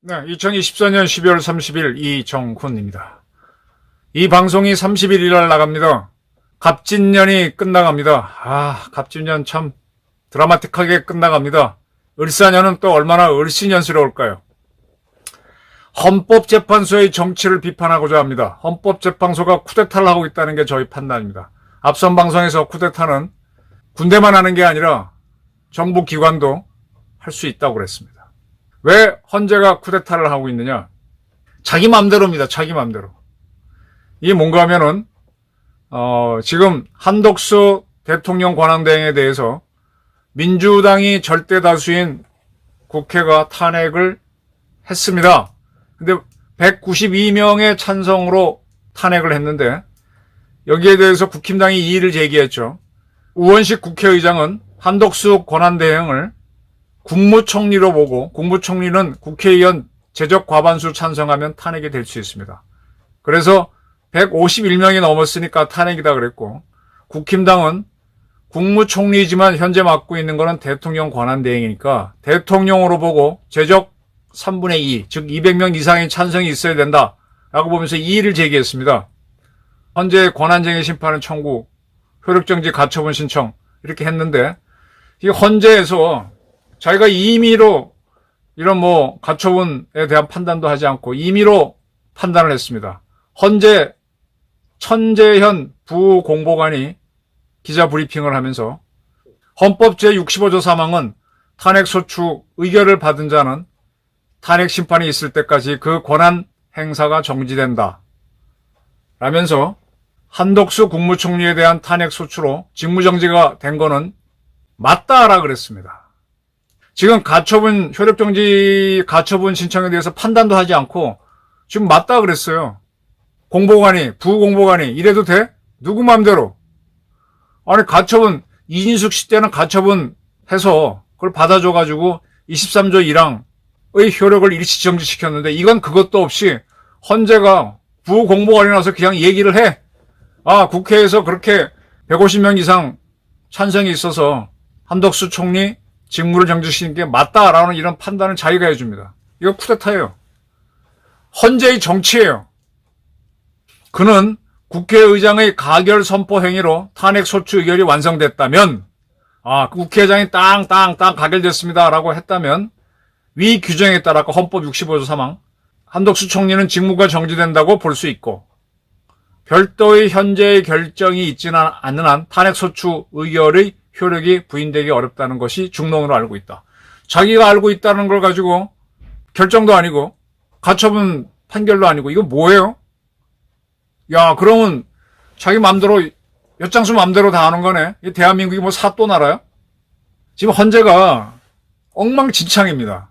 네, 2024년 12월 30일 이정훈입니다. 이 방송이 31일 날 나갑니다. 갑진년이 끝나갑니다. 갑진년 참 드라마틱하게 끝나갑니다. 을사년은 또 얼마나 을씨년스러울까요? 헌법재판소의 정치를 비판하고자 합니다. 헌법재판소가 쿠데타를 하고 있다는 게 저희 판단입니다. 앞선 방송에서 쿠데타는 군대만 하는 게 아니라 정부 기관도 할 수 있다고 그랬습니다. 왜 헌재가 쿠데타를 하고 있느냐? 자기 맘대로입니다. 자기 맘대로. 이게 뭔가 하면은 지금 한덕수 대통령 권한대행에 대해서 민주당이 절대 다수인 국회가 탄핵을 했습니다. 근데 192명의 찬성으로 탄핵을 했는데 여기에 대해서 국힘당이 이의를 제기했죠. 우원식 국회의장은 한덕수 권한대행을 국무총리로 보고 국무총리는 국회의원 제적 과반수 찬성하면 탄핵이 될 수 있습니다. 그래서 151명이 넘었으니까 탄핵이다 그랬고 국힘당은 국무총리지만 현재 맡고 있는 거는 대통령 권한대행이니까 대통령으로 보고 제적 3분의 2, 즉 200명 이상의 찬성이 있어야 된다라고 보면서 이의를 제기했습니다. 현재 권한쟁의 심판은 청구, 효력정지 가처분 신청 이렇게 했는데 이 헌재에서 자기가 임의로 이런 가처분에 대한 판단도 하지 않고 임의로 판단을 했습니다. 헌재 천재현 부공보관이 기자 브리핑을 하면서 헌법 제65조 3항은 탄핵소추 의결을 받은 자는 탄핵 심판이 있을 때까지 그 권한 행사가 정지된다. 라면서 한덕수 국무총리에 대한 탄핵소추로 직무정지가 된 거는 맞다라 그랬습니다. 지금 효력정지 가처분 신청에 대해서 판단도 하지 않고 지금 맞다 그랬어요. 부공보관이 이래도 돼? 누구 맘대로. 아니 이진숙 씨 때는 가처분 해서 그걸 받아줘가지고 23조 1항의 효력을 일시 정지시켰는데 이건 그것도 없이 헌재가 부공보관이 나서 그냥 얘기를 해. 국회에서 그렇게 150명 이상 찬성이 있어서 한덕수 총리 직무를 정지시키는 게 맞다라는 이런 판단을 자기가 해줍니다. 이거 쿠데타예요. 헌재의 정치예요. 그는 국회의장의 가결 선포 행위로 탄핵소추 의결이 완성됐다면 국회의장이 땅 가결됐습니다라고 했다면 위 규정에 따라 헌법 65조 3항 한덕수 총리는 직무가 정지된다고 볼 수 있고 별도의 현재의 결정이 있지는 않는 한 탄핵소추 의결의 효력이 부인되기 어렵다는 것이 중론으로 알고 있다. 자기가 알고 있다는 걸 가지고 결정도 아니고 가처분 판결도 아니고 이거 뭐예요? 그러면 자기 맘대로 엿장수 맘대로 다 하는 거네. 이 대한민국이 사또 나라야? 지금 헌재가 엉망진창입니다.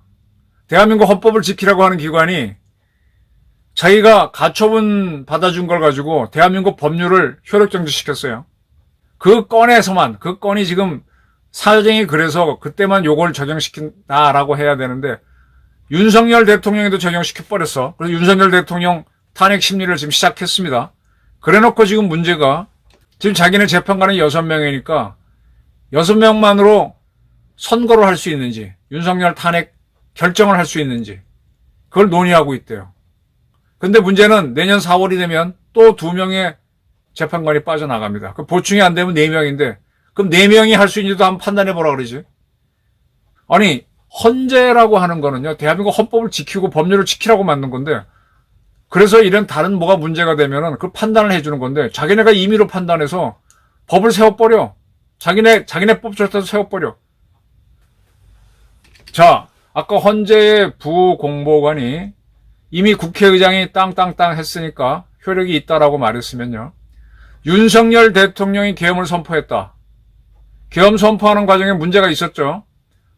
대한민국 헌법을 지키라고 하는 기관이 자기가 가처분 받아준 걸 가지고 대한민국 법률을 효력정지시켰어요. 그 건이 지금 사정이 그래서 그때만 요걸 적용시킨다라고 해야 되는데 윤석열 대통령에도 적용시켜버렸어. 그래서 윤석열 대통령 탄핵 심리를 지금 시작했습니다. 그래놓고 지금 문제가 지금 자기네 재판관이 6명이니까 6명만으로 선고를 할 수 있는지 윤석열 탄핵 결정을 할 수 있는지 그걸 논의하고 있대요. 근데 문제는 내년 4월이 되면 또 2명의 재판관이 빠져나갑니다. 그 보충이 안 되면 4명인데 그럼 4명이 할 수 있는지도 한번 판단해 보라 그러지. 아니 헌재라고 하는 거는요 대한민국 헌법을 지키고 법률을 지키라고 만든 건데 그래서 이런 다른 뭐가 문제가 되면은 그걸 판단을 해주는 건데 자기네가 임의로 판단해서 법을 세워버려. 자기네 법조차도 세워버려. 자, 아까 헌재의 부공보관이 이미 국회의장이 땅 했으니까 효력이 있다라고 말했으면요. 윤석열 대통령이 계엄을 선포했다. 계엄 선포하는 과정에 문제가 있었죠.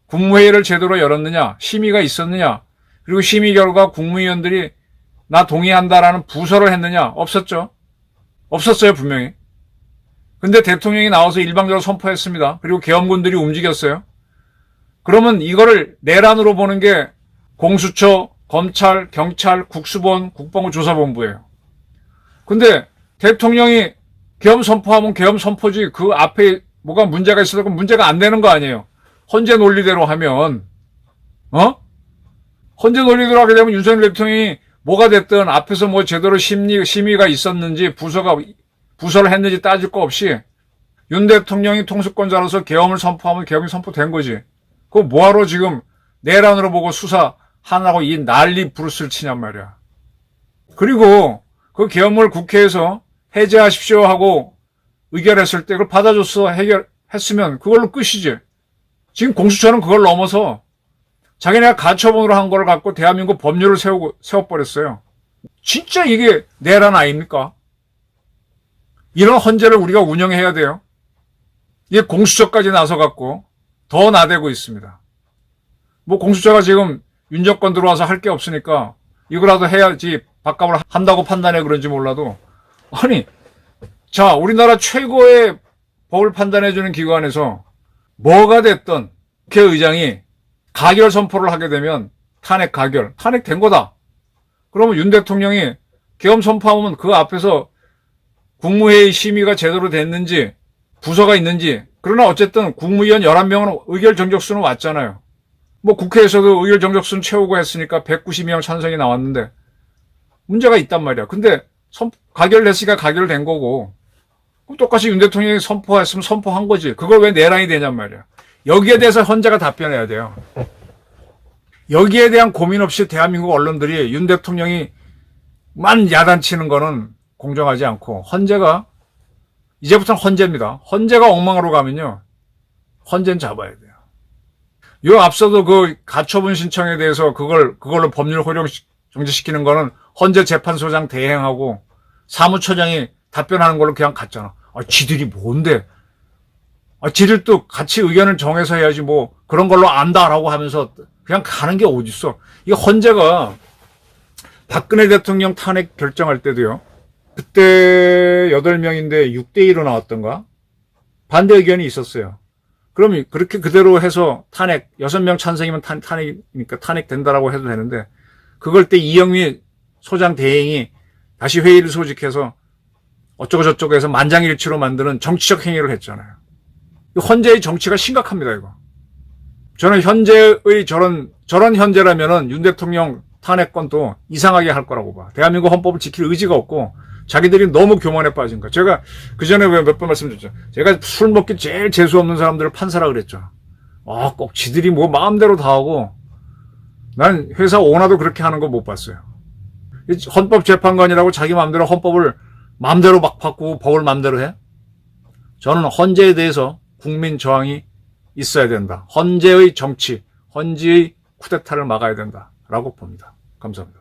국무회의를 제대로 열었느냐, 심의가 있었느냐, 그리고 심의 결과 국무위원들이 나 동의한다라는 부서를 했느냐, 없었죠. 없었어요, 분명히. 근데 대통령이 나와서 일방적으로 선포했습니다. 그리고 계엄군들이 움직였어요. 그러면 이거를 내란으로 보는 게 공수처, 검찰, 경찰, 국수본, 국방부 조사본부예요. 근데 대통령이 계엄 선포하면 계엄 선포지 그 앞에 뭐가 문제가 있어도 그 문제가 안 되는 거 아니에요. 헌재 논리대로 하면 헌재 논리대로 하게 되면 윤석열 대통령이 뭐가 됐든 앞에서 뭐 제대로 심의가 있었는지 부서를 했는지 따질 거 없이 윤 대통령이 통수권자로서 계엄을 선포하면 계엄이 선포된 거지. 그거 뭐하러 지금 내란으로 보고 수사하라고 이 난리 부르스를 치냔 말이야. 그리고 그 계엄을 국회에서 해제하십시오 하고 의결했을 때 그걸 받아줘서 해결했으면 그걸로 끝이지. 지금 공수처는 그걸 넘어서 자기네가 가처분으로 한 걸 갖고 대한민국 법률을 세워버렸어요. 진짜 이게 내란 아닙니까? 이런 헌재를 우리가 운영해야 돼요. 이게 공수처까지 나서갖고 더 나대고 있습니다. 뭐 공수처가 지금 윤정권 들어와서 할 게 없으니까 이거라도 해야지 밥값을 한다고 판단해 그런지 몰라도 아니 자 우리나라 최고의 법을 판단해주는 기관에서 뭐가 됐든 국회의장이 가결 선포를 하게 되면 탄핵된 거다. 그러면 윤 대통령이 계엄 선포하면 그 앞에서 국무회의 심의가 제대로 됐는지 부서가 있는지 그러나 어쨌든 국무위원 11명은 의결 정적수는 왔잖아요. 뭐 국회에서도 의결 정적수는 채우고 했으니까 192명 찬성이 나왔는데 문제가 있단 말이야. 근데 가결됐으니까 가결된 거고 똑같이 윤 대통령이 선포했으면 선포한 거지. 그걸 왜 내란이 되냔 말이야. 여기에 대해서 헌재가 답변해야 돼요. 여기에 대한 고민 없이 대한민국 언론들이 윤 대통령이 만 야단치는 거는 공정하지 않고 헌재가 이제부터는 헌재입니다. 헌재가 엉망으로 가면요. 헌재는 잡아야 돼요. 요 앞서도 그 가처분 신청에 대해서 그걸로 법률 효력 정지시키는 거는 헌재 재판소장 대행하고 사무처장이 답변하는 걸로 그냥 갔잖아. 지들이 뭔데? 지들 또 같이 의견을 정해서 해야지 뭐 그런 걸로 안다라고 하면서 그냥 가는 게 어딨어. 이 헌재가 박근혜 대통령 탄핵 결정할 때도요. 그때 8명인데 6대1로 나왔던가? 반대 의견이 있었어요. 그럼 그렇게 그대로 해서 6명 찬성이면 탄핵이니까 탄핵된다라고 해도 되는데 그걸 때 이영미 소장 대행이 다시 회의를 소집해서 어쩌고 저쩌고 해서 만장일치로 만드는 정치적 행위를 했잖아요. 헌재의 정치가 심각합니다, 이거. 저는 현재의 저런 현재라면은 윤 대통령 탄핵권도 이상하게 할 거라고 봐. 대한민국 헌법을 지킬 의지가 없고 자기들이 너무 교만에 빠진 거야. 제가 그 전에 몇 번 말씀드렸죠. 제가 술 먹기 제일 재수 없는 사람들을 판사라 그랬죠. 꼭 지들이 뭐 마음대로 다 하고 난 회사 오너도 그렇게 하는 거 못 봤어요. 헌법재판관이라고 자기 마음대로 헌법을 마음대로 막 바꾸고 법을 마음대로 해? 저는 헌재에 대해서 국민 저항이 있어야 된다. 헌재의 정치, 헌재의 쿠데타를 막아야 된다라고 봅니다. 감사합니다.